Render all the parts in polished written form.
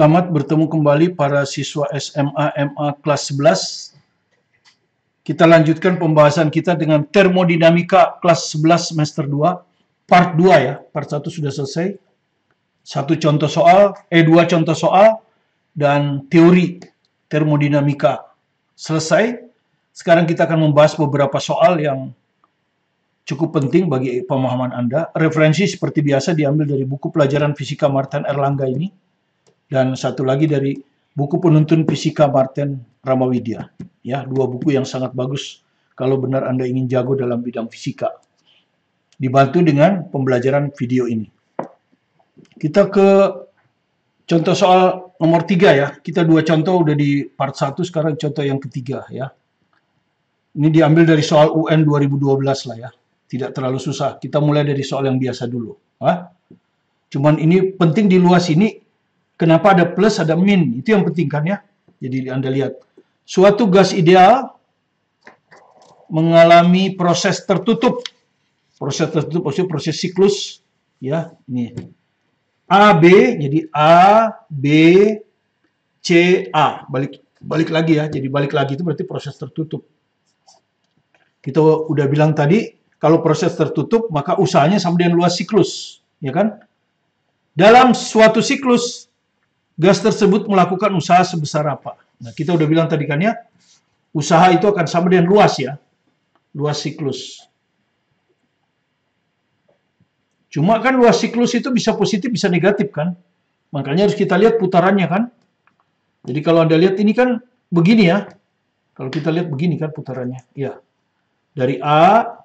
Selamat bertemu kembali para siswa SMA MA kelas 11. Kita lanjutkan pembahasan kita dengan termodinamika kelas 11 semester 2, part 2 ya. Part 1 sudah selesai. Dua contoh soal dan teori termodinamika selesai. Sekarang kita akan membahas beberapa soal yang cukup penting bagi pemahaman Anda. Referensi seperti biasa diambil dari buku pelajaran fisika Martin Erlangga ini. Dan satu lagi dari buku penuntun fisika Martin Ramawidya. Ya, dua buku yang sangat bagus kalau benar Anda ingin jago dalam bidang fisika. Dibantu dengan pembelajaran video ini. Kita ke contoh soal nomor 3 ya. Kita dua contoh udah di part 1, sekarang contoh yang ketiga ya. Ini diambil dari soal UN 2012 lah ya. Tidak terlalu susah. Kita mulai dari soal yang biasa dulu. Cuman ini penting di luas ini. Kenapa ada plus, ada min? Itu yang penting kan ya. Jadi Anda lihat. Suatu gas ideal mengalami proses tertutup. Proses tertutup maksudnya proses siklus. Ya, ini. A, B, jadi A, B, C, A. Balik lagi ya. Jadi balik lagi itu berarti proses tertutup. Kita udah bilang tadi, kalau proses tertutup, maka usahanya sama dengan luas siklus. Ya kan? Dalam suatu siklus, gas tersebut melakukan usaha sebesar apa? Nah, kita udah bilang tadi kan ya, usaha itu akan sama dengan luas ya, luas siklus. Cuma kan luas siklus itu bisa positif, bisa negatif kan? Makanya harus kita lihat putarannya kan? Jadi kalau Anda lihat ini kan begini ya, kalau kita lihat begini kan putarannya, ya. Dari A,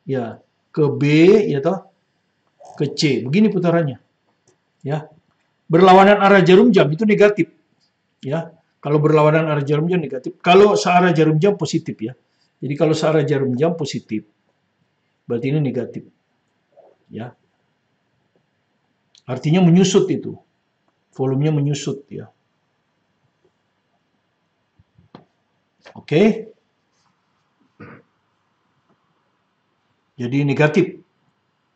ya, ke B, ya toh, ke C, begini putarannya, ya. Berlawanan arah jarum jam itu negatif, ya. Kalau berlawanan arah jarum jam negatif. Kalau searah jarum jam positif ya. Jadi kalau searah jarum jam positif, berarti ini negatif, ya. Artinya menyusut itu, volumenya menyusut ya. Oke. Jadi negatif.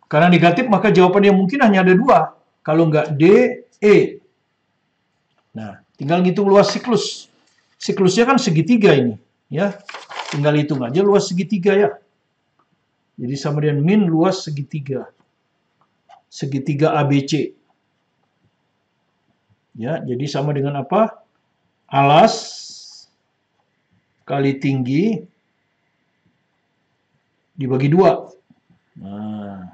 Karena negatif maka jawaban yang mungkin hanya ada dua. Kalau nggak D, E. Nah, tinggal ngitung luas siklus. Siklusnya kan segitiga ini, ya. Tinggal hitung aja luas segitiga ya. Jadi sama dengan min luas segitiga. Segitiga ABC. Ya, jadi sama dengan apa? Alas kali tinggi dibagi 2. Nah,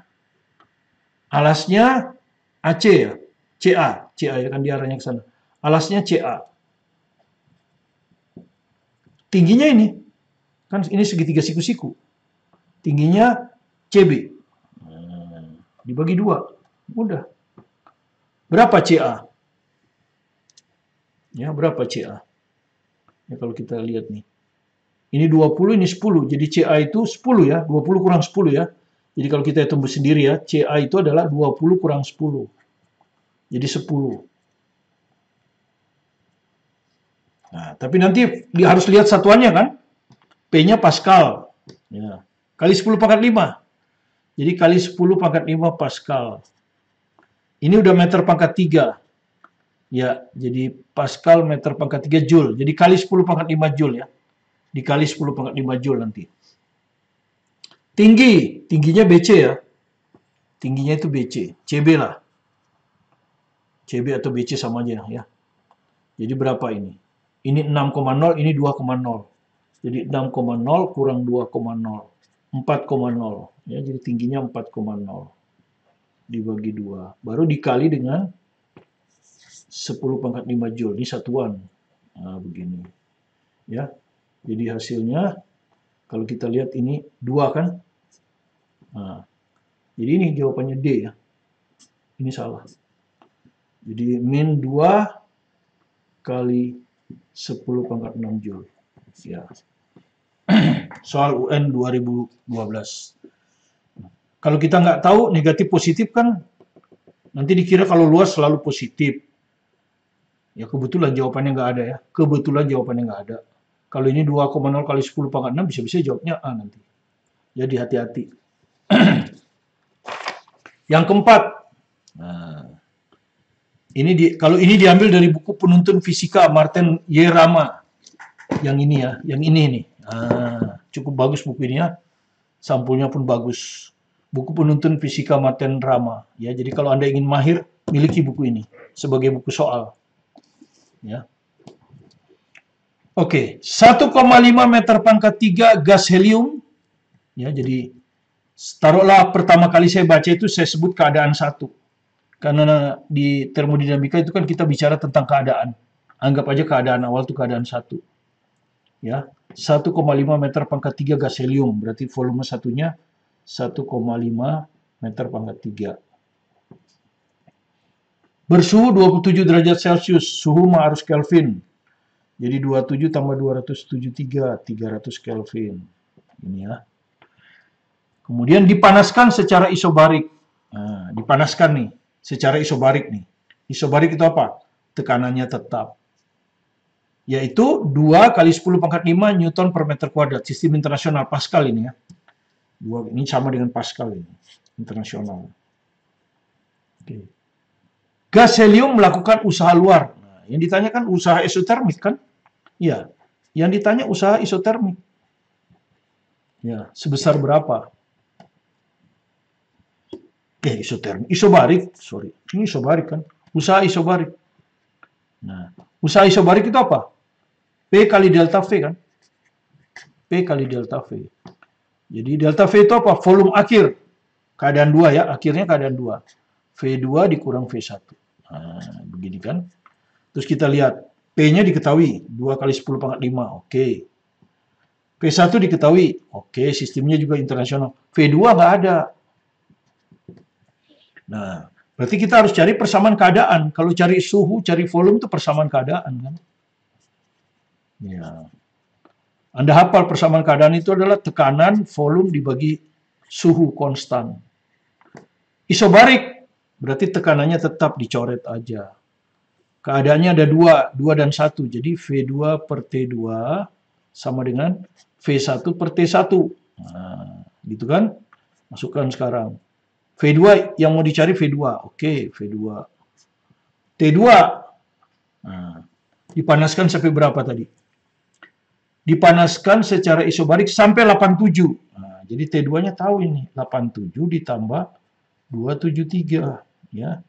alasnya AC ya. CA ya kan diarahnya ke sana. Alasnya CA. Tingginya ini. Kan ini segitiga siku-siku. Tingginya CB. Dibagi 2. Mudah. Berapa CA? Ya, berapa CA? Ya, kalau kita lihat nih. Ini 20, ini 10. Jadi CA itu 10 ya. 20 kurang 10 ya. Jadi kalau kita hitung sendiri ya, CA itu adalah 20 kurang 10. Jadi 10. Nah, tapi nanti harus lihat satuannya kan. P-nya Pascal. Ya. Kali 10 pangkat 5. Jadi kali 10 pangkat 5 Pascal. Ini udah meter pangkat 3. Ya, jadi Pascal meter pangkat 3 Joule. Jadi kali 10 pangkat 5 Joule ya. Dikali 10 pangkat 5 Joule nanti. Tingginya BC ya. Tingginya itu BC. CB lah. CB atau BC sama aja ya. Jadi berapa ini? Ini 6,0, ini 2,0. Jadi 6,0 kurang 2,0. 4,0. Ya, jadi tingginya 4,0. Dibagi 2. Baru dikali dengan 10 pangkat 5 Joule. Ini satuan. Nah, begini. Ya. Jadi hasilnya, kalau kita lihat ini 2 kan? Nah, jadi ini jawabannya D ya. Ini salah. Jadi min 2 kali 10 pangkat 6 Joule. Ya. Soal UN 2012. Kalau kita nggak tahu negatif positif kan, nanti dikira kalau luas selalu positif. Ya kebetulan jawabannya nggak ada ya. Kebetulan jawabannya nggak ada. Kalau ini 2,0 kali 10 pangkat 6 bisa-bisa jawabnya A nanti. Jadi hati-hati. Yang keempat. Nah, Kalau ini diambil dari buku penuntun fisika Martin Y. Rama. Yang ini ya, yang ini nih. Cukup bagus buku ini ya. Sampulnya pun bagus. Buku penuntun fisika Martin Rama. Ya, jadi kalau Anda ingin mahir, miliki buku ini sebagai buku soal. Ya. Oke, 1,5 meter pangkat 3 gas helium. Ya, jadi taruhlah pertama kali saya baca itu saya sebut keadaan 1. Karena di termodinamika itu kan kita bicara tentang keadaan. Anggap aja keadaan awal itu keadaan 1. Ya, 1,5 meter pangkat 3 gas helium, berarti volume satunya 1,5 meter pangkat 3. Bersuhu 27 derajat Celcius, suhu mah harus Kelvin. Jadi 27 tambah 273, 300 Kelvin. Ini ya. Kemudian dipanaskan secara isobarik. Nah, dipanaskan nih, secara isobarik nih. Isobarik itu apa? Tekanannya tetap. Yaitu 2 kali 10 pangkat 5 Newton per meter kuadrat. Sistem internasional Pascal ini ya. Ini sama dengan Pascal ini. Internasional. Oke. Gas helium melakukan usaha luar. Nah, yang ditanyakan usaha isotermik kan? Iya. Yang ditanya usaha isotermik. Ya, sebesar berapa? Isotermik. Isobarik, sorry. Ini isobarik kan? Usaha isobarik. Nah, usaha isobarik itu apa? P kali delta V kan? P kali delta V. Jadi delta V itu apa? Volume akhir. Keadaan 2 ya, akhirnya keadaan 2. V2 dikurang V1. Nah, begini kan. Terus kita lihat, P-nya diketahui, 2 kali 10 pangkat 5, oke. V1 diketahui, oke, sistemnya juga internasional. V2 nggak ada. Nah, berarti kita harus cari persamaan keadaan. Kalau cari suhu, cari volume itu persamaan keadaan kan. Ya. Anda hafal persamaan keadaan itu adalah tekanan, volume dibagi suhu konstan. Isobarik, berarti tekanannya tetap dicoret aja. Keadaannya ada 2 dan 1. Jadi V2 per T2 sama dengan V1 per T1. Nah, gitu kan? Masukkan sekarang. V2 yang mau dicari V2. Oke, V2. T2. Nah, dipanaskan sampai berapa tadi? Dipanaskan secara isobarik sampai 87. Nah, jadi T2-nya tahu ini. 87 ditambah 273. Ya.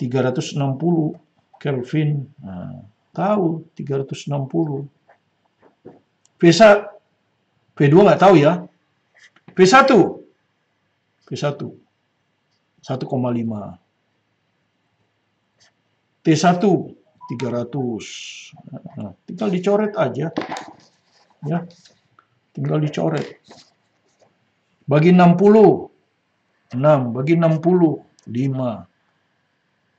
360 Kelvin. Nah, tahu 360. V2 nggak tahu ya. V1 1,5. T1 300. Nah, tinggal dicoret aja. Ya. Tinggal dicoret. Bagi 60. 6 bagi 60 5.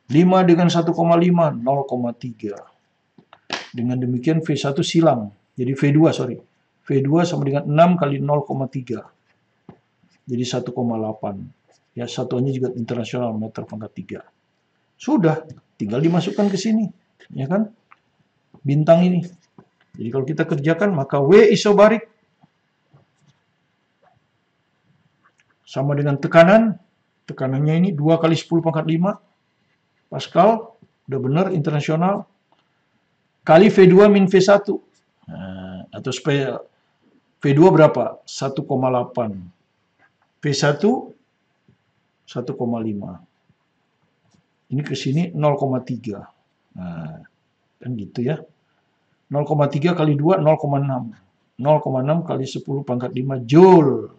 5 dengan 1,5 0,3. Dengan demikian V1 silang. Jadi V2 sorry. V2 sama dengan 6 kali 0,3. Jadi 1,8. Ya, satuannya juga internasional meter pangkat 3. Sudah, tinggal dimasukkan ke sini, ya kan? Bintang ini. Jadi kalau kita kerjakan maka W isobarik sama dengan tekanan. Tekanannya ini 2 kali 10 pangkat 5 Pascal, udah benar internasional. Kali V2 min V1. Nah, atau supaya V2 berapa? 1,8. V1 1,5. Ini ke sini 0,3. Nah, kan gitu ya. 0,3 kali 2 0,6. 0,6 kali 10 pangkat 5 joule.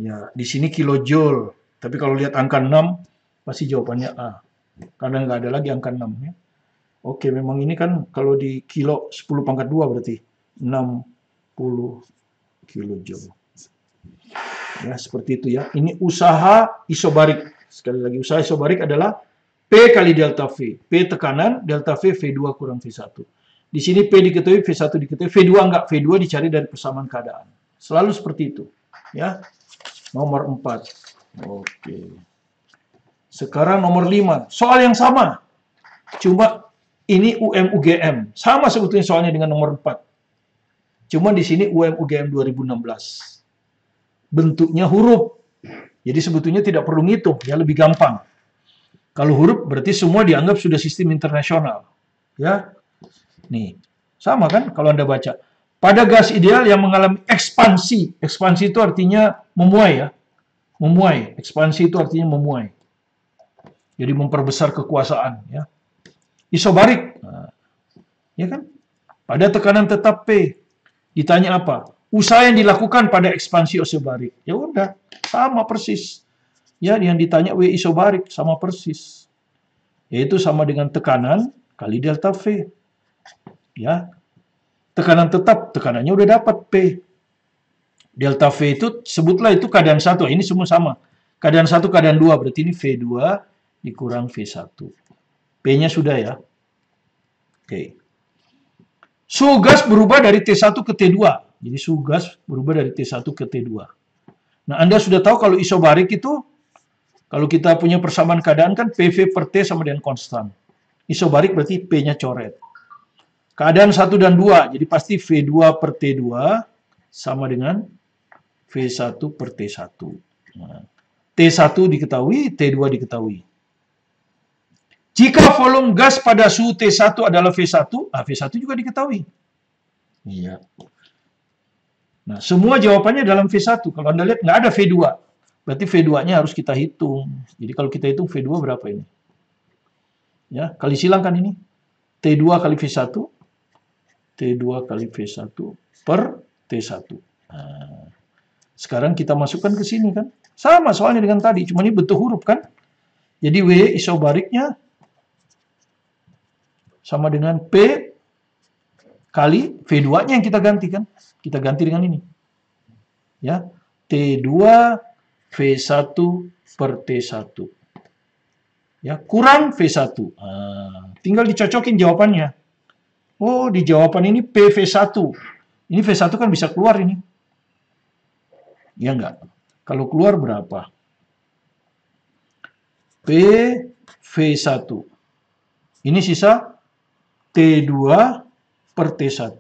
Ya, di sini kilojoule. Tapi kalau lihat angka 6 pasti jawabannya A. Karena nggak ada lagi angka 6 ya. Oke, memang ini kan kalau di kilo 10 pangkat 2 berarti 60 kilojoule. Ya, seperti itu ya. Ini usaha isobarik. Sekali lagi, usaha isobarik adalah P kali delta V. P tekanan, delta V, V2 kurang V1. Di sini P diketahui, V1 diketahui, V2 enggak. V2 dicari dari persamaan keadaan. Selalu seperti itu. Ya. Nomor 4. Oke. Sekarang nomor 5. Soal yang sama. Cuma ini UM-UGM. Sama sebetulnya soalnya dengan nomor 4. Cuma di sini UM-UGM 2016. Bentuknya huruf. Jadi sebetulnya tidak perlu ngitung. Ya lebih gampang. Kalau huruf berarti semua dianggap sudah sistem internasional. Ya. Nih, sama kan kalau Anda baca. Pada gas ideal yang mengalami ekspansi. Ekspansi itu artinya memuai ya. Memuai. Ekspansi itu artinya memuai. Jadi memperbesar kekuasaan ya. Isobarik. Nah, ya kan? Pada tekanan tetap P. Ditanya apa? Usaha yang dilakukan pada ekspansi isobarik. Ya udah, sama persis. Ya, yang ditanya W isobarik sama persis. Yaitu sama dengan tekanan kali delta V. Ya. Tekanan tetap, tekanannya udah dapat P. Delta V itu sebutlah itu keadaan 1. Ini semua sama. Keadaan 1, keadaan 2 berarti ini V2 dikurang V1. P-nya sudah ya. Oke. Suhu gas berubah dari T1 ke T2. Jadi suhu gas berubah dari T1 ke T2. Nah, Anda sudah tahu kalau isobarik itu kalau kita punya persamaan keadaan kan PV per T sama dengan konstan. Isobarik berarti P-nya coret. Keadaan 1 dan 2, jadi pasti V2 per T2 sama dengan V1 per T1. Nah, T1 diketahui, T2 diketahui. Jika volume gas pada suhu T1 adalah V1, V1 juga diketahui. Iya. Nah, semua jawabannya dalam V1. Kalau Anda lihat nggak ada V2. Berarti V2-nya harus kita hitung. Jadi kalau kita hitung V2 berapa ini? Ya, kali silang kan ini. T2 kali V1. T2 kali V1 per T1. Nah, sekarang kita masukkan ke sini kan. Sama soalnya dengan tadi. Cuma ini bentuk huruf kan. Jadi W isobariknya sama dengan P kali V2-nya yang kita ganti kan. Kita ganti dengan ini. Ya, T2 V1 per T1. Ya, kurang V1. Nah, tinggal dicocokin jawabannya. Oh, di jawaban ini PV1. Ini V1 kan bisa keluar ini. Ya enggak? Kalau keluar berapa? PV1. Ini sisa T2 per T1.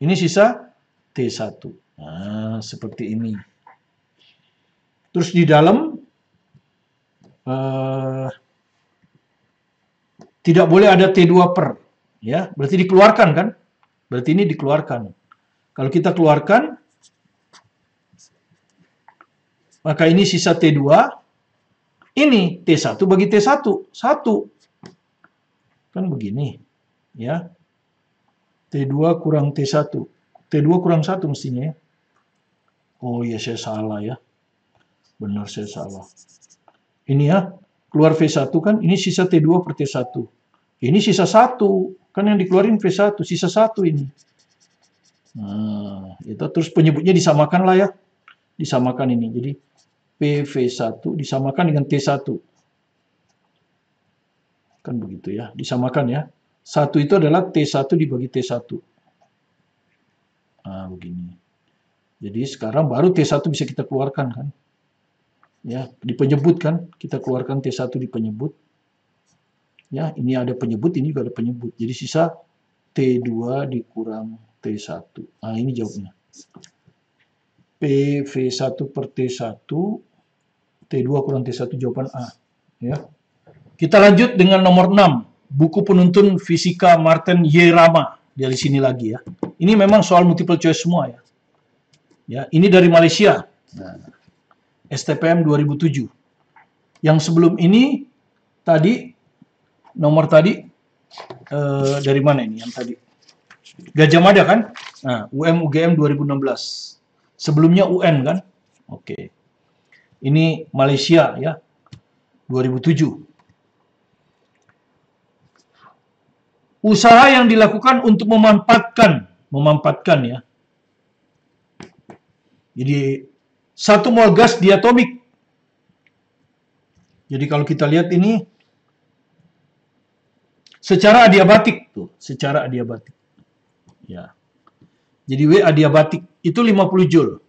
Ini sisa T1. Nah, seperti ini. Terus di dalam tidak boleh ada T2 per. Ya, berarti dikeluarkan kan? Berarti ini dikeluarkan. Kalau kita keluarkan, maka ini sisa T2. Ini T1 bagi T1. 1. Kan begini. Ya. T2 kurang T1. T2 kurang 1 mestinya ya. Oh iya, saya salah ya. Benar, saya salah. Ini ya, keluar V1 kan, ini sisa T2 per T1. Ini sisa 1. Kan yang dikeluarin V1, sisa 1 ini. Nah, itu terus penyebutnya disamakan lah ya. Disamakan ini. Jadi, PV1 disamakan dengan T1. Kan begitu ya, disamakan ya. 1 itu adalah T1 dibagi T1. Nah, begini. Jadi, sekarang baru T1 bisa kita keluarkan kan. Ya, di penyebut kan, kita keluarkan T1 di penyebut. Ya, ini ada penyebut, ini juga ada penyebut. Jadi sisa T2 dikurang T1. Nah, ini jawabnya. PV1 per T1, T2 kurang T1 jawaban A. Ya. Kita lanjut dengan nomor 6. Buku penuntun Fisika Martin Y. Rama. Dari sini lagi ya. Ini memang soal multiple choice semua ya. Ya, ini dari Malaysia. Nah, STPM 2007. Yang sebelum ini tadi nomor tadi dari mana ini yang tadi? Gajah Mada kan? Nah, UM-UGM 2016. Sebelumnya UN kan? Oke. Ini Malaysia ya. 2007. Usaha yang dilakukan untuk memanfaatkan ya. Jadi 1 mol gas diatomik. Jadi kalau kita lihat ini secara adiabatik tuh, secara adiabatik. Ya. Jadi W adiabatik itu 50 joule.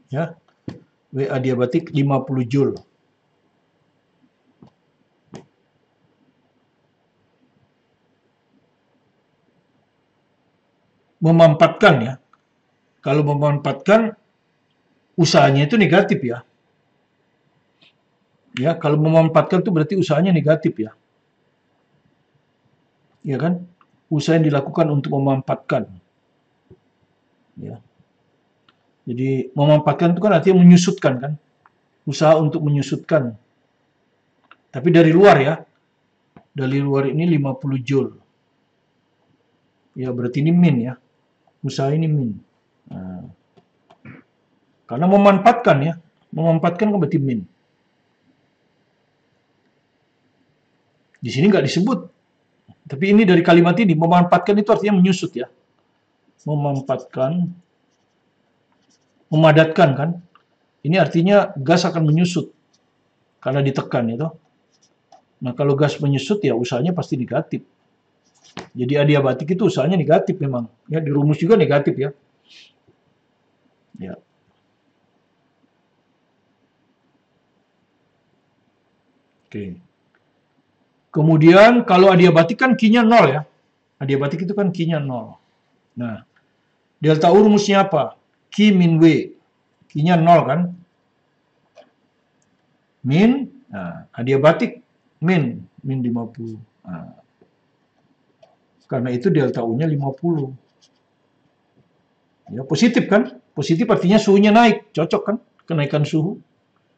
Ya. W adiabatik 50 joule. Memanfaatkan ya. Kalau memanfaatkan usahanya itu negatif ya. Ya, kalau memanfaatkan itu berarti usahanya negatif ya. Ya kan? Usaha yang dilakukan untuk memanfaatkan. Ya. Jadi memanfaatkan itu kan artinya menyusutkan kan? Usaha untuk menyusutkan. Tapi dari luar ya. Dari luar ini 50 joule. Ya, berarti ini min ya. Usaha ini min. Nah, karena memanfaatkan ya. Memanfaatkan kan berarti min. Di sini nggak disebut. Tapi ini dari kalimat ini, memanfaatkan itu artinya menyusut ya. Memanfaatkan, memadatkan kan. Ini artinya gas akan menyusut. Karena ditekan itu. Nah, kalau gas menyusut ya usahanya pasti negatif. Jadi adiabatik itu usahanya negatif memang. Ya, di rumus juga negatif ya. Ya. Oke. Kemudian kalau adiabatik kan Q-nya 0 ya. Adiabatik itu kan Q-nya 0. Nah, delta U rumusnya apa? Q min W. Q-nya 0 kan? Min, nah, adiabatik min 50. Nah, karena itu delta U-nya 50. Ya, positif kan? Positif artinya suhunya naik. Cocok kan? Kenaikan suhu.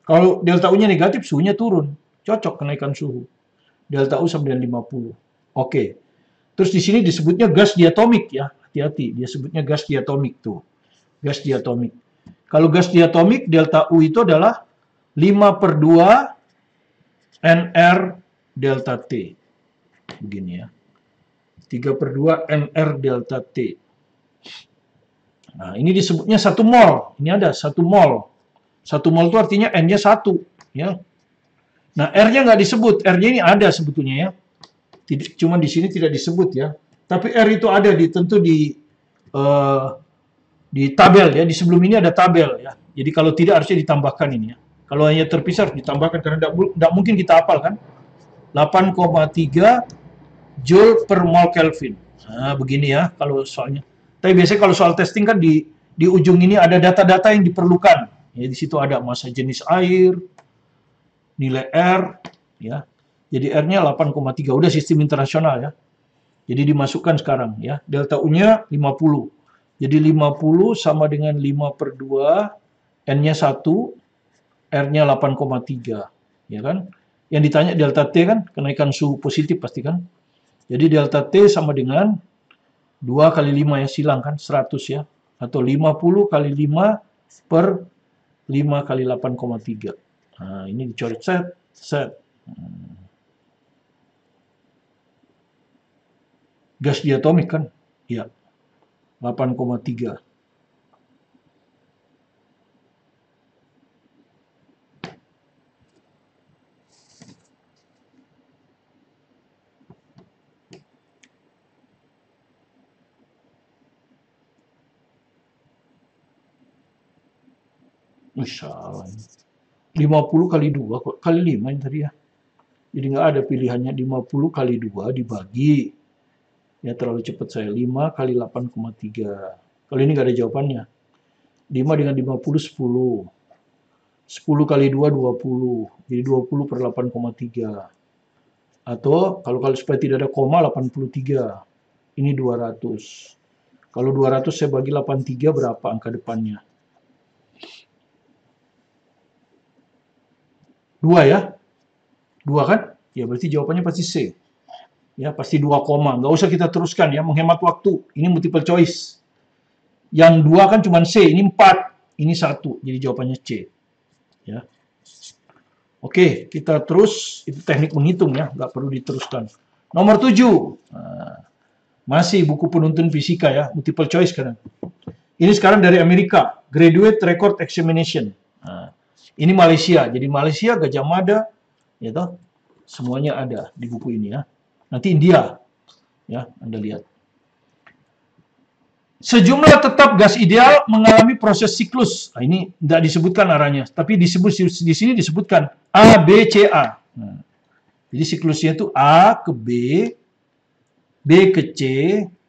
Kalau delta U-nya negatif, suhunya turun. Cocok kenaikan suhu. Delta U sama dengan 50. Oke. Terus di sini disebutnya gas diatomik ya. Hati-hati, dia sebutnya gas diatomik tuh. Gas diatomik. Kalau gas diatomik, delta U itu adalah 5/2 NR delta T. Begini ya. 3/2 NR delta T. Nah, ini disebutnya 1 mol. Ini ada 1 mol. 1 mol itu artinya N-nya 1. Ya. Nah, R-nya nggak disebut. R-nya ini ada sebetulnya ya. Cuma di sini tidak disebut ya. Tapi R itu ada tentu di tabel ya. Di sebelum ini ada tabel ya. Jadi kalau tidak harusnya ditambahkan ini ya. Kalau hanya terpisah harus ditambahkan karena tidak mungkin kita hafal kan. 8,3 Joule per mol Kelvin. Nah, begini ya kalau soalnya. Tapi biasanya kalau soal testing kan di ujung ini ada data-data yang diperlukan. Ya, di situ ada massa jenis air, nilai R, ya. Jadi R-nya 8,3, udah sistem internasional ya. Jadi dimasukkan sekarang ya. Delta U-nya 50. Jadi 50 sama dengan 5/2, N-nya 1, R-nya 8,3, ya kan? Yang ditanya delta T kan, kenaikan suhu positif pasti kan? Jadi delta T sama dengan 2 kali 5 ya, silang kan, 100 ya. Atau 50 kali 5 per 5 kali 8,3. Nah, ini dicoret set. Gas diatomik kan? Ya. 8,3. Salah. 50 kali 2, kali 5 ini tadi ya. Jadi nggak ada pilihannya. 50 kali 2 dibagi. Ya terlalu cepat saya. 5 kali 8,3. Kalau ini nggak ada jawabannya. 5 dengan 50, 10. 10 kali 2, 20. Jadi 20 per 8,3. Atau kalau supaya tidak ada koma, 83. Ini 200. Kalau 200 saya bagi 83 berapa angka depannya? 2 ya? 2 kan? Ya berarti jawabannya pasti C. Ya pasti 2 koma. Nggak usah kita teruskan ya, menghemat waktu. Ini multiple choice. Yang 2 kan cuma C, ini 4. Ini 1. Jadi jawabannya C. Ya. Oke, kita terus. Itu teknik menghitung ya, nggak perlu diteruskan. Nomor 7. Nah, masih buku penuntun fisika ya, multiple choice sekarang. Ini sekarang dari Amerika. Graduate Record Examination. Nah, ini Malaysia. Jadi Malaysia, Gajah Mada, ya toh, semuanya ada di buku ini ya. Nanti India, ya Anda lihat. Sejumlah tetap gas ideal mengalami proses siklus. Nah, ini tidak disebutkan arahnya, tapi di sini disebutkan A, B, C, A. Nah, jadi siklusnya itu A ke B, B ke C,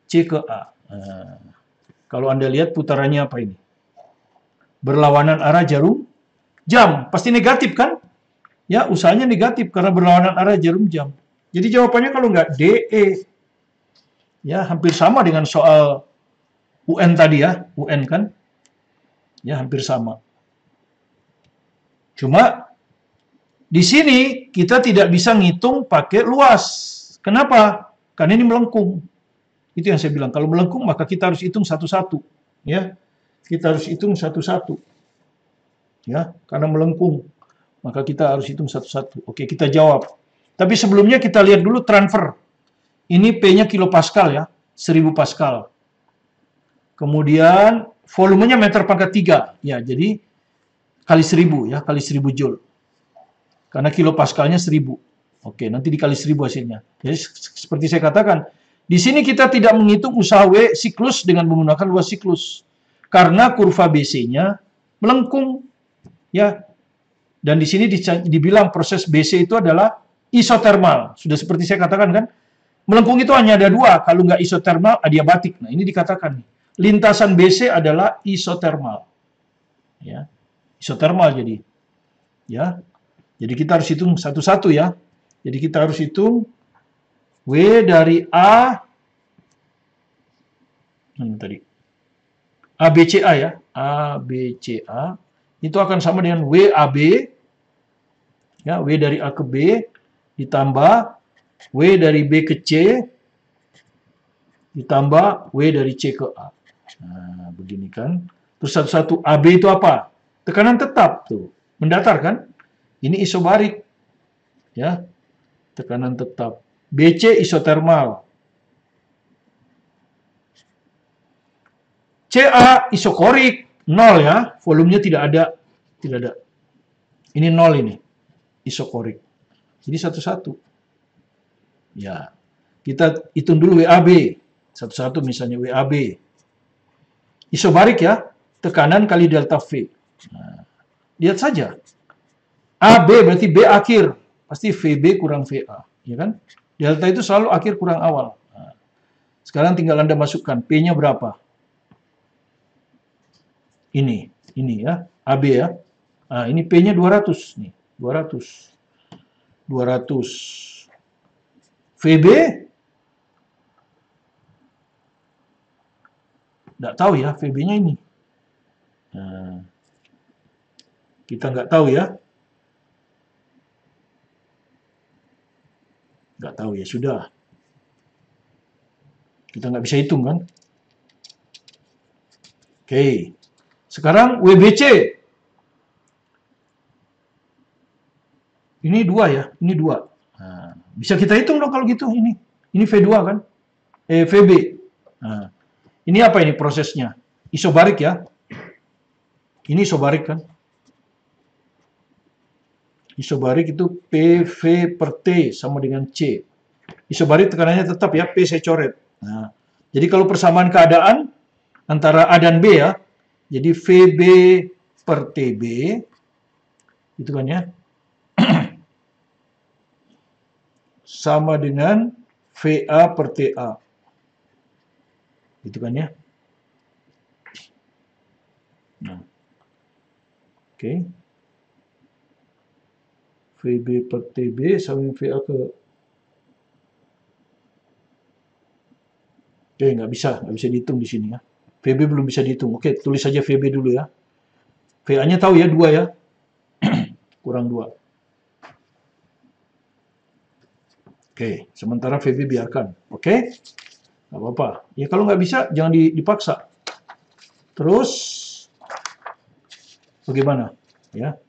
C ke A. Nah, kalau Anda lihat putarannya apa ini? Berlawanan arah jarum jam, pasti negatif kan? Ya, usahanya negatif karena berlawanan arah jarum jam. Jadi jawabannya kalau nggak DE. Ya, hampir sama dengan soal UN tadi ya, UN kan. Ya, hampir sama. Cuma di sini kita tidak bisa ngitung pakai luas. Kenapa? Karena ini melengkung. Itu yang saya bilang. Kalau melengkung maka kita harus hitung satu-satu. Ya, kita harus hitung satu-satu. Ya, karena melengkung maka kita harus hitung satu-satu. Oke, kita jawab. Tapi sebelumnya kita lihat dulu transfer. Ini P-nya kilopascal ya, 1000 pascal. Kemudian volumenya meter pangkat 3. Ya, jadi kali 1000 ya, kali 1000 joule. Karena kilopaskalnya 1000. Oke, nanti dikali 1000 hasilnya. Jadi seperti saya katakan, di sini kita tidak menghitung usaha W siklus dengan menggunakan luas siklus. Karena kurva BC-nya melengkung. Ya. Dan di sini dibilang proses BC itu adalah isotermal. Sudah seperti saya katakan kan, melengkung itu hanya ada dua. Kalau nggak isotermal, adiabatik. Nah, ini dikatakan nih. Lintasan BC adalah isotermal. Ya. Isotermal jadi. Ya. Jadi kita harus hitung satu-satu ya. Jadi kita harus hitung W dari A tadi. ABCA ya. ABCA itu akan sama dengan WAB. Ya, W dari A ke B ditambah W dari B ke C ditambah W dari C ke A. Nah, begini kan. Terus satu-satu AB itu apa? Tekanan tetap tuh. Mendatar kan? Ini isobarik. Ya. Tekanan tetap. BC isotermal. CA isokorik. 0 ya. Volumenya tidak ada. Tidak ada. Ini 0 ini. Isokorik. Jadi satu-satu. Ya. Kita hitung dulu WAB. Satu-satu misalnya WAB. Isobarik ya. Tekanan kali delta V. Nah, lihat saja. AB berarti B akhir. Pasti VB kurang VA. Ya kan? Delta itu selalu akhir kurang awal. Nah, sekarang tinggal Anda masukkan. P-nya berapa? Ini ya. AB ya. Nah, ini P-nya 200. Nih, 200. 200. VB? Nggak tahu ya, VB-nya ini. Nah, kita nggak tahu ya. Nggak tahu ya, sudah. Kita nggak bisa hitung kan. Oke. Sekarang WBC. Ini 2 ya, ini 2. Nah, bisa kita hitung dong kalau gitu ini. Ini V2 kan? VB. Nah, ini apa ini prosesnya? Isobarik ya. Ini isobarik kan? Isobarik itu PV per T sama dengan C. Isobarik tekanannya tetap ya, P saya coret. Nah, jadi kalau persamaan keadaan antara A dan B ya, jadi VB per TB, itu kan ya, sama dengan VA per TA. Itu kan ya. Nah. Oke. VB per TB sama dengan VA ke... Oke, nggak bisa dihitung di sini ya. VB belum bisa dihitung. Oke, tulis saja VB dulu ya. VA-nya tahu ya, 2 ya. Kurang 2. Oke, sementara VB biarkan. Oke? Nggak apa-apa. Ya kalau nggak bisa, jangan dipaksa. Terus, bagaimana? Ya.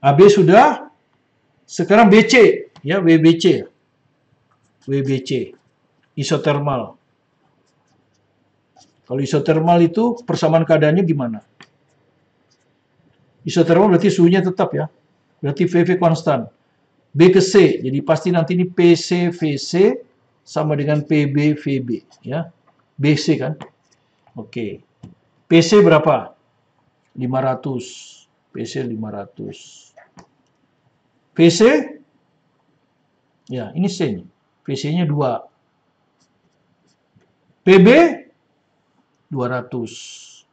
AB sudah. Sekarang BC. Ya, WBC. WBC. Isotermal. Kalau isotermal itu persamaan keadaannya gimana? Isotermal berarti suhunya tetap ya. Berarti VV konstan. B ke C. Jadi pasti nanti ini PC VC sama dengan PB VB ya. BC kan? Oke. PC berapa? 500. PC 500. VC ya, ini C nih. VC-nya 2. PB 200.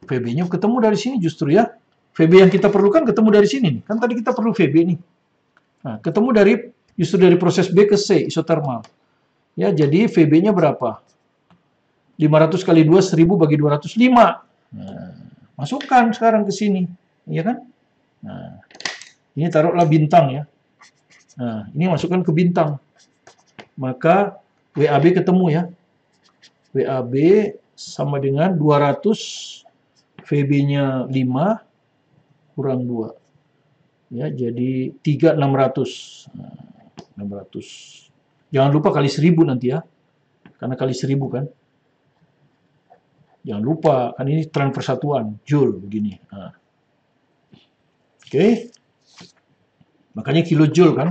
PB-nya ketemu dari sini justru ya. VB yang kita perlukan ketemu dari sini nih. Kan tadi kita perlu VB nih. Nah, ketemu justru dari proses B ke C, isotermal. Ya, jadi VB-nya berapa? 500 kali 2, 1000 bagi 205. Nah, masukkan sekarang ke sini. Iya kan? Nah, ini taruhlah bintang ya. Nah, ini masukkan ke bintang. Maka WAB ketemu ya. WAB sama dengan 200, VB-nya 5, kurang 2. Ya, jadi 3.600. Nah, 600. Jangan lupa kali 1000 nanti ya. Karena kali 1000 kan. Jangan lupa, kan ini tren persatuan, Joule begini. Nah. Oke. Makanya kilojoule kan.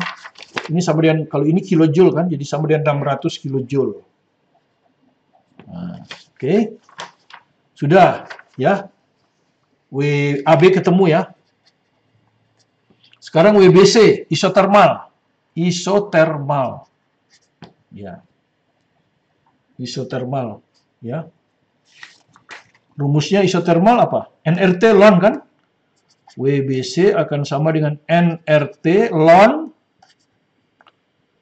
Ini sama dengan, kalau ini kilojoule kan, jadi sama dengan 600 kilojoule. Nah, oke. Sudah, ya. WAB ketemu ya. Sekarang WBC, isotermal. Isotermal. Ya. Isotermal, ya. Rumusnya isotermal apa? nRT ln kan? WBC akan sama dengan nRT ln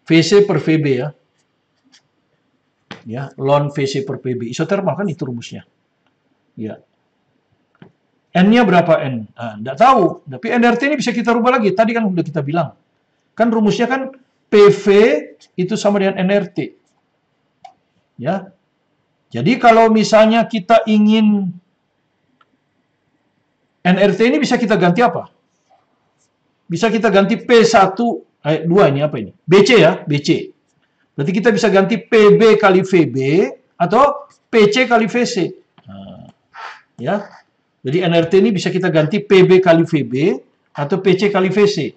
VC per VB ya. Ya, ln VC per VB. Isotermal kan itu rumusnya. Ya. N-nya berapa N? Nah, enggak tahu. Tapi nRT ini bisa kita rubah lagi. Tadi kan udah kita bilang. Kan rumusnya kan PV itu sama dengan nRT. Ya. Jadi kalau misalnya kita ingin nRT ini bisa kita ganti apa? Bisa kita ganti P1, 2 ini apa ini? BC ya, BC. Berarti kita bisa ganti PB kali VB atau PC kali VC. Nah, ya. Jadi nRT ini bisa kita ganti PB kali VB atau PC kali VC.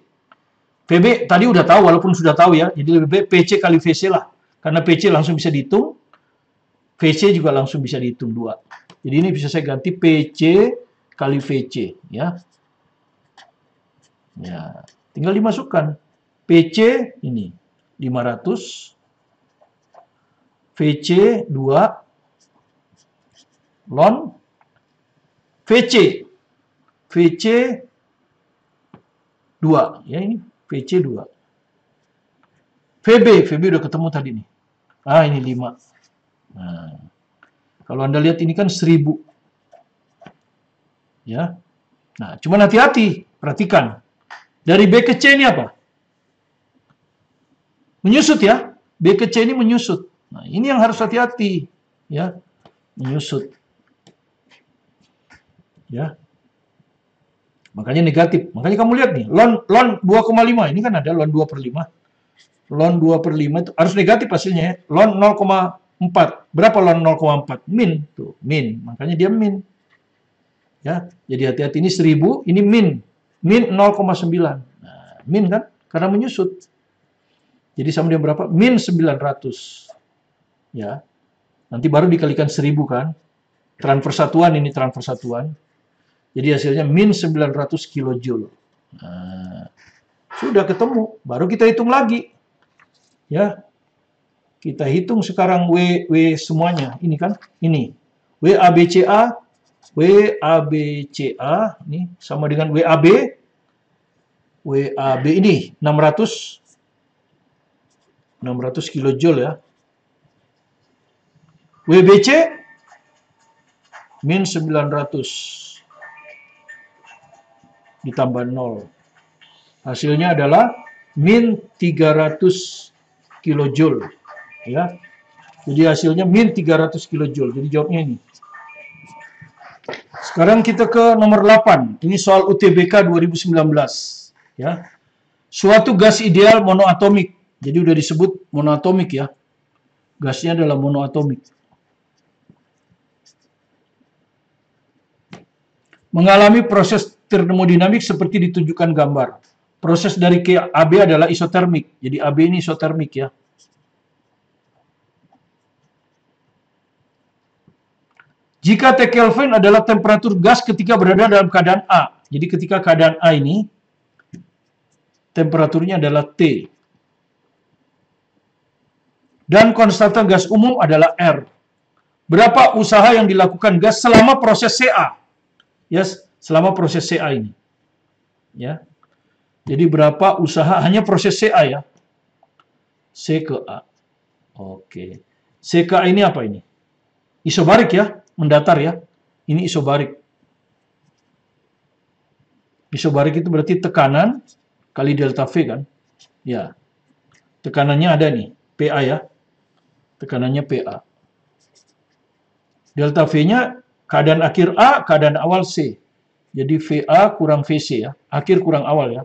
VB tadi udah tahu, walaupun sudah tahu ya. Jadi lebih baik PC kali VC lah. Karena PC langsung bisa dihitung. VC juga langsung bisa dihitung 2. Jadi ini bisa saya ganti PC kali VC ya. Ya, tinggal dimasukkan. PC ini 500, VC 2 ln VC 2 ya, ini VC 2. VB udah ketemu tadi nih. Ah, ini 5. Nah, kalau Anda lihat ini kan 1000. Ya. Nah, cuman hati-hati, perhatikan. Dari B ke C ini apa? Menyusut ya. B ke C ini menyusut. Nah, ini yang harus hati-hati, ya. Menyusut. Ya. Makanya negatif. Makanya kamu lihat nih, ln 2,5 ini kan ada ln 2/5. Ln 2/5 itu harus negatif hasilnya ya. Ln 0,4. Berapa ln 0,4? Min. Tuh, min. Makanya dia min. Ya, jadi hati-hati, ini 1000, ini min. Min 0,9. Nah, min kan? Karena menyusut. Jadi sama dia berapa? Min 900. Ya. Nanti baru dikalikan 1000 kan? Tren persatuan ini, tren persatuan. Jadi hasilnya min 900 kilojoule. Nah, sudah ketemu, baru kita hitung lagi. Ya. Kita hitung sekarang W semuanya. Ini kan? Ini. WABCA ini sama dengan WAB ini 600 kilojoule ya. WBC min 900 ditambah 0. Hasilnya adalah min 300 kilojoule ya. Jadi hasilnya min 300 kilojoule. Jadi jawabnya ini. Sekarang kita ke nomor 8. Ini soal UTBK 2019. Ya. Suatu gas ideal monoatomik. Jadi udah disebut monoatomik ya. Gasnya adalah monoatomik. Mengalami proses termodinamik seperti ditunjukkan gambar. Proses dari AB adalah isotermik. Jadi AB ini isotermik ya. Jika T Kelvin adalah temperatur gas ketika berada dalam keadaan A. Jadi ketika keadaan A ini, temperaturnya adalah T. Dan konstanta gas umum adalah R. Berapa usaha yang dilakukan gas selama proses CA? Yes, selama proses CA ini. Ya. Jadi berapa usaha hanya proses CA ya. C ke A. Oke. C ke A ini apa ini? Isobarik ya, mendatar ya. Ini isobarik. Isobarik itu berarti tekanan kali delta V kan? Ya. Tekanannya ada nih, PA ya. Tekanannya PA. Delta V-nya keadaan akhir A, keadaan awal C. Jadi VA kurang VC ya. Akhir kurang awal ya.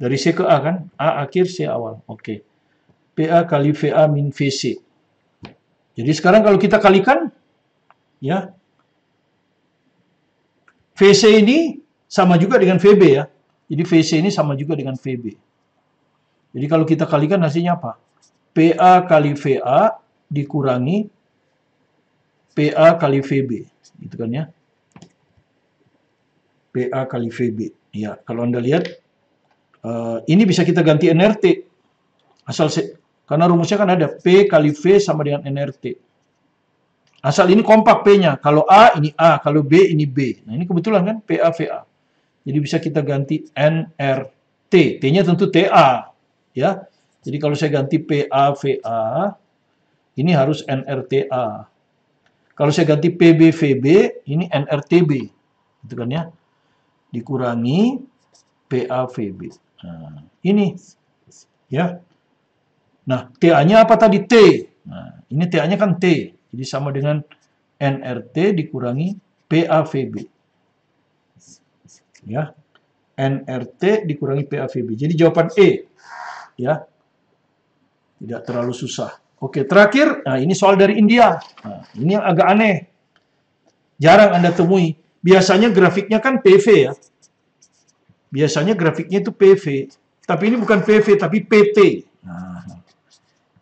Dari C ke A kan? A akhir, C awal. Oke. PA kali VA min VC. Jadi sekarang kalau kita kalikan, ya. VC ini sama juga dengan VB ya. Jadi VC ini sama juga dengan VB. Jadi kalau kita kalikan hasilnya apa? PA kali VA dikurangi PA kali VB. Gitu kan ya. PA kali VB. Ya, kalau Anda lihat, ini bisa kita ganti NRT. Karena rumusnya kan ada P kali V sama dengan NRT. Asal ini kompak P-nya. Kalau A, ini A. Kalau B, ini B. Nah, ini kebetulan kan PA, VA. Jadi bisa kita ganti NRT. T-nya tentu TA. Ya. Jadi kalau saya ganti PA, VA, ini harus NRTA. Kalau saya ganti PB, VB, ini NRTB. Gitu kan ya. Dikurangi PA, VB. Nah, ini. Ya. Nah, TA-nya apa tadi? T. Nah, ini TA-nya kan T. Jadi sama dengan NRT dikurangi PAVB. Ya. NRT dikurangi PAVB. Jadi jawaban E. Ya. Tidak terlalu susah. Oke, terakhir, nah ini soal dari India. Nah, ini yang agak aneh. Jarang Anda temui. Biasanya grafiknya kan PV ya. Biasanya grafiknya itu PV. Tapi ini bukan PV, tapi PT. Nah,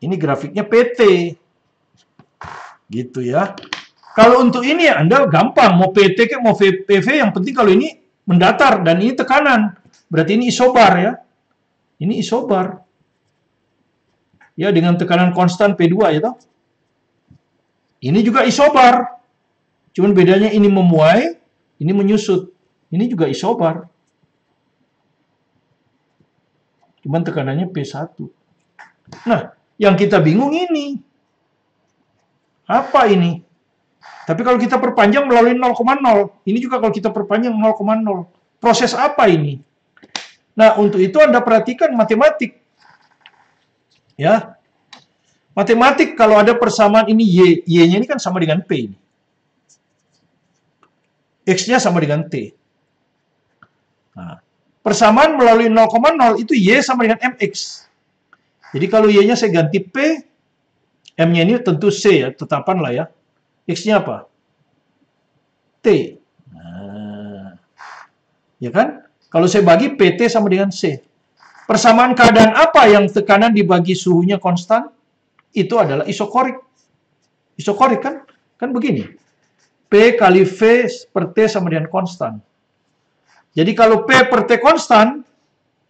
ini grafiknya PT. Gitu ya. Kalau untuk ini ya Anda gampang. Mau PT ke mau PV, yang penting kalau ini mendatar. Dan ini tekanan. Berarti ini isobar ya. Ini isobar. Ya, dengan tekanan konstan P2 ya toh. Ini juga isobar. Cuman bedanya ini memuai, ini menyusut. Ini juga isobar. Cuman tekanannya P1. Nah, yang kita bingung ini. Apa ini? Tapi kalau kita perpanjang melalui 0,0. Ini juga kalau kita perpanjang 0,0. Proses apa ini? Nah, untuk itu Anda perhatikan matematik. Ya, matematik kalau ada persamaan ini Y, Y-nya ini kan sama dengan P ini. X-nya sama dengan T. Nah, persamaan melalui 0,0 itu Y sama dengan MX. Jadi kalau Y-nya saya ganti P, M-nya ini tentu C ya, tetapan lah ya. X-nya apa? T. Nah, ya kan? Kalau saya bagi PT sama dengan C. Persamaan keadaan apa yang tekanan dibagi suhunya konstan? Itu adalah isokorik. Isokorik kan? Kan begini. P kali V per T sama dengan konstan. Jadi kalau P per T konstan,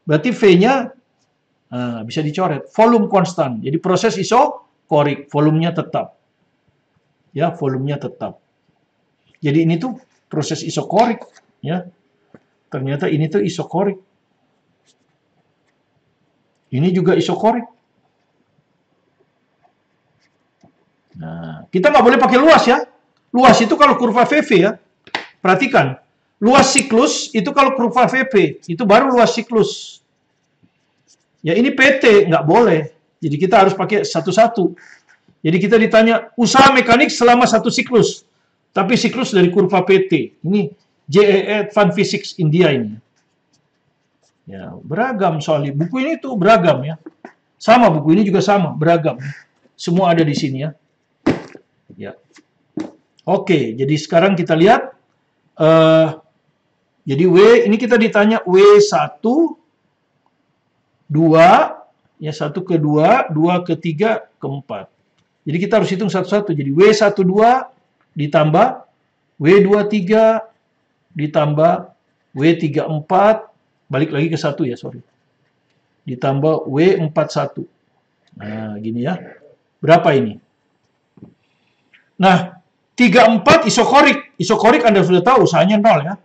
berarti V-nya bisa dicoret. Volume konstan. Jadi proses isokorik. Volumenya tetap. Ya, volumenya tetap. Jadi ini tuh proses isokorik. Ya. Ternyata ini tuh isokorik. Ini juga isokorik. Nah, kita nggak boleh pakai luas ya. Luas itu kalau kurva VV ya. Perhatikan. Luas siklus itu kalau kurva VV. Itu baru luas siklus. Ya ini PT, nggak boleh. Jadi kita harus pakai satu-satu. Jadi kita ditanya, usaha mekanik selama satu siklus. Tapi siklus dari kurva PT. Ini JEE Advanced Physics India ini. Ya, beragam soalnya. Buku ini tuh beragam ya. Sama, buku ini juga sama, beragam. Semua ada di sini ya. Ya. Oke, jadi sekarang kita lihat. Jadi W, ini kita ditanya W1, 2, ya 1 ke 2, 2 ke 3, ke 4. Jadi kita harus hitung satu-satu. Jadi W12 ditambah W23 ditambah W34, balik lagi ke 1 ya, sorry. Ditambah W41. Nah, gini ya. Berapa ini? Nah, 34 isokorik. Isokorik Anda sudah tahu usahanya 0 ya.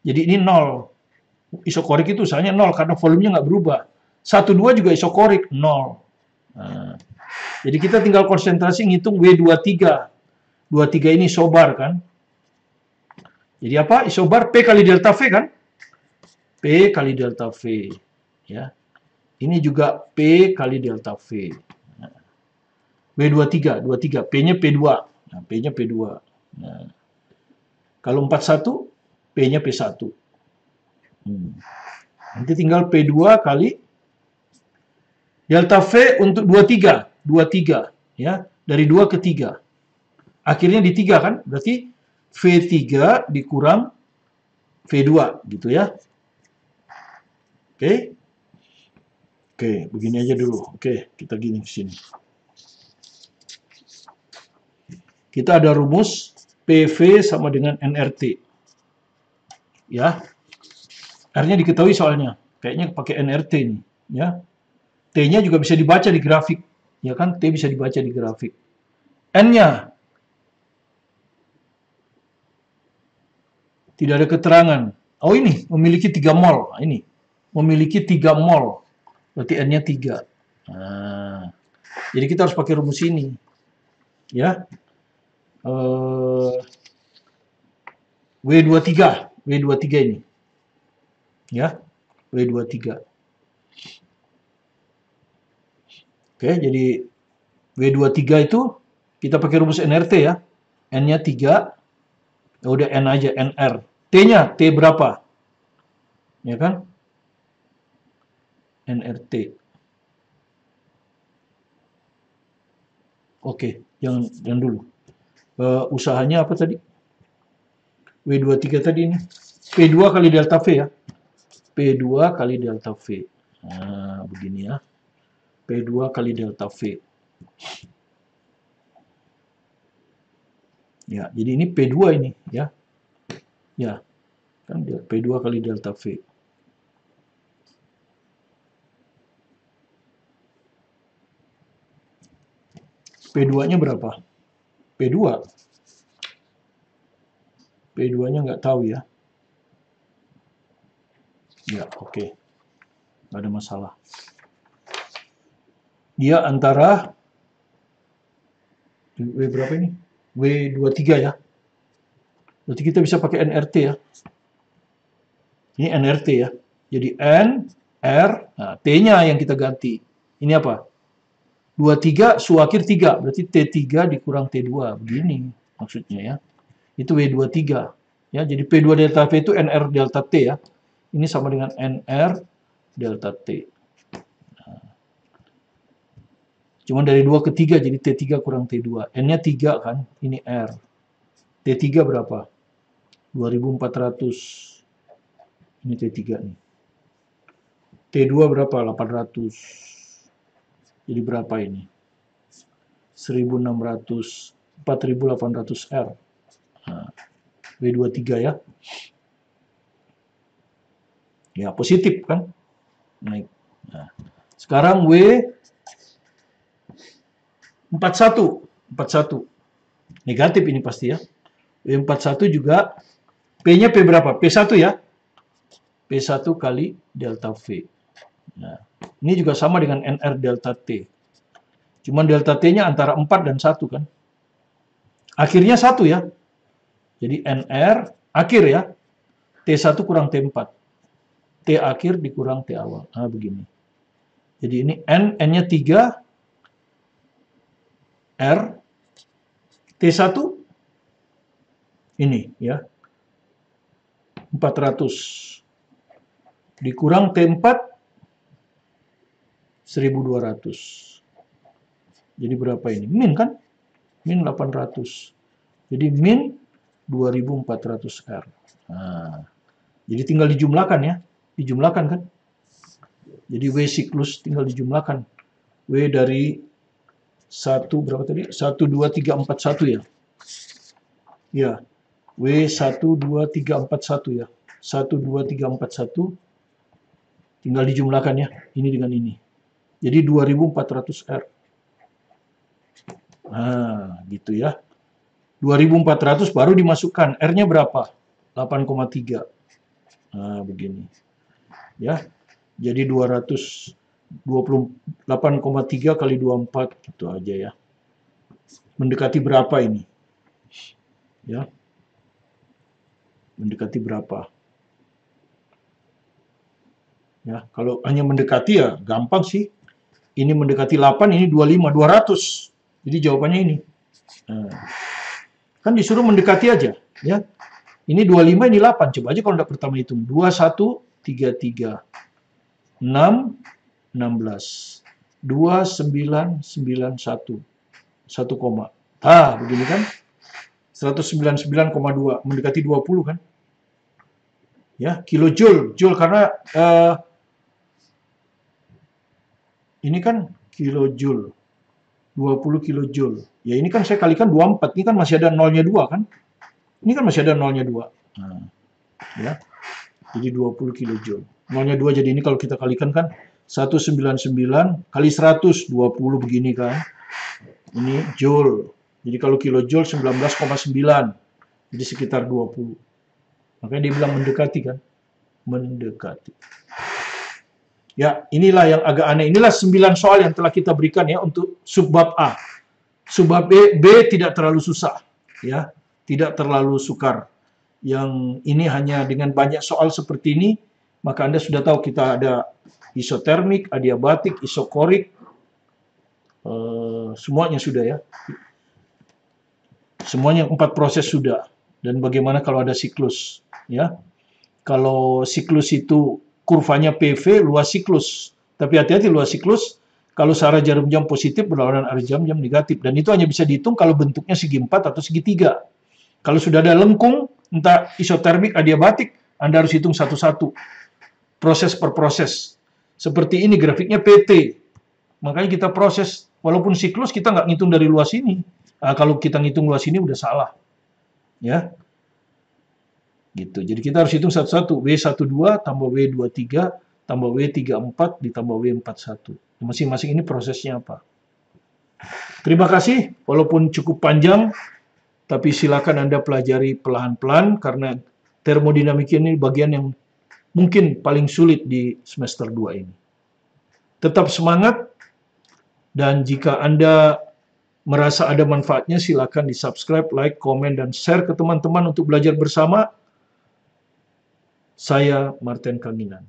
Jadi ini 0. Isokorik itu usahanya 0 karena volumenya nggak berubah. 1,2 juga isokorik 0. Nah, jadi kita tinggal konsentrasi ngitung W23. 23 ini isobar kan. Jadi apa? Isobar P kali delta V kan? P kali delta V. Ya. Ini juga P kali delta V. Nah, W23, 23. P-nya P2. Nah, P-nya P2. Nah, kalau 41, P-nya P1. Nanti tinggal P2 kali delta V untuk 23. 23. Ya. Dari 2 ke 3. Akhirnya di 3 kan? Berarti V3 dikurang V2 gitu ya. Oke. Oke, begini aja dulu. Oke, kita gini ke sini. Kita ada rumus PV sama dengan NRT. Ya. R-nya diketahui soalnya. Kayaknya pakai NRT nih, ya. T-nya juga bisa dibaca di grafik. Ya kan? T bisa dibaca di grafik. N-nya tidak ada keterangan. Oh ini, memiliki 3 mol. Nah, ini, memiliki 3 mol. Berarti N-nya 3. Nah, jadi kita harus pakai rumus ini. Ya. W23. W23 ini. Ya. W23. Oke, jadi W23 itu kita pakai rumus NRT ya. N-nya 3. Ya udah N aja, NR. T-nya, T berapa? Ya kan? NRT. Oke, jangan dulu. Usahanya apa tadi? W23 tadi ini. P2 kali delta V ya. P2 kali delta V. Nah, begini ya. P2 kali delta V. Ya, jadi ini P2 ini ya. Ya. Kan P2 kali delta V. P2-nya berapa? P2. P2-nya nggak tahu ya. Ya, oke. Nggak ada masalah. Dia antara W berapa ini? W23 ya. Berarti kita bisa pakai NRT ya. Ini NRT ya. Jadi N, R, nah, T-nya yang kita ganti. Ini apa? 23, suakir 3. Berarti T3 dikurang T2. Begini maksudnya ya. Itu W23. Ya, jadi P2 delta V itu NR delta T ya. Ini sama dengan NR delta T. Nah. Cuma dari 2 ke 3, jadi T3 kurang T2. N-nya 3 kan, ini R. T3 berapa? 2400. Ini T3 nih. T2 berapa? 800. Jadi berapa ini? 1600, 4800 R. Nah, W23 ya. Ya, positif kan? Naik. Nah, sekarang W41. 41. Negatif ini pasti ya. W41 juga P-nya P berapa? P1 ya. P1 kali delta V. Nah, ini juga sama dengan NR delta T. Cuman delta T-nya antara 4 dan 1 kan. Akhirnya 1 ya. Jadi NR akhir ya. T1 kurang T4. T akhir dikurang T awal. Nah, begini. Jadi ini N-nya 3. R. T1 ini ya. 400. Dikurang T4 1200. Jadi berapa ini? Min kan? Min 800. Jadi min 2400 R. Nah, jadi tinggal dijumlahkan ya. Dijumlahkan kan? Jadi W siklus tinggal dijumlahkan. W dari 1 berapa tadi? 1, 2, 3, 4, 1 ya. Ya. W 1, 2, 3, 4, 1 ya. 1, 2, 3, 4, 1. Tinggal dijumlahkan ya. Ini dengan ini. Jadi 2400 R. Nah, gitu ya. 2400 baru dimasukkan. R-nya berapa? 8,3. Nah, begini. Ya. Jadi 228,3 kali 24 gitu aja ya. Mendekati berapa ini? Ya. Mendekati berapa? Ya, kalau hanya mendekati ya gampang sih. Ini mendekati 8, ini 25, 200. Jadi jawabannya ini. Nah, kan disuruh mendekati aja, ya. Ini 25, ini 8. Coba aja kalau tidak pertama hitung. 21, 33, 6, 16, 2, 9, 9, 1. 1 koma. Begini kan? 199,2. Mendekati 20 kan? Ya, kilojoule. Joule karena ini kan kilojoule. 20 kilojoule. Ya ini kan saya kalikan 24. Ini kan masih ada nolnya 2 kan? Ini kan masih ada nolnya 2. Nah, ya. Jadi 20 kilojoule. Nolnya 2 jadi ini kalau kita kalikan kan 199 kali 100, 20 begini kan. Ini joule. Jadi kalau kilojoule 19,9. Jadi sekitar 20. Makanya dia bilang mendekati kan. Mendekati. Ya, inilah yang agak aneh. Inilah 9 soal yang telah kita berikan ya untuk subbab A. Subbab B tidak terlalu susah. Ya, tidak terlalu sukar. Yang ini hanya dengan banyak soal seperti ini, maka Anda sudah tahu kita ada isotermik, adiabatik, isokorik, semuanya sudah ya. Semuanya 4 proses sudah. Dan bagaimana kalau ada siklus, ya? Kalau siklus itu kurvanya PV, luas siklus. Tapi hati-hati luas siklus, kalau searah jarum jam positif berlawanan arah jam negatif. Dan itu hanya bisa dihitung kalau bentuknya segi 4 atau segi 3. Kalau sudah ada lengkung, entah isotermik, adiabatik, Anda harus hitung satu-satu. Proses per proses. Seperti ini grafiknya PT. Makanya kita proses, walaupun siklus kita nggak ngitung dari luas ini. Nah, kalau kita ngitung luas ini udah salah. Ya. Gitu. Jadi kita harus hitung satu-satu. W12 tambah W23 tambah W34 ditambah W41. Masing-masing ini prosesnya apa. Terima kasih. Walaupun cukup panjang, tapi silakan Anda pelajari pelan-pelan karena termodinamika ini bagian yang mungkin paling sulit di semester 2 ini. Tetap semangat, dan jika Anda merasa ada manfaatnya, silakan di-subscribe, like, komen, dan share ke teman-teman untuk belajar bersama. Saya Martin Kanginan.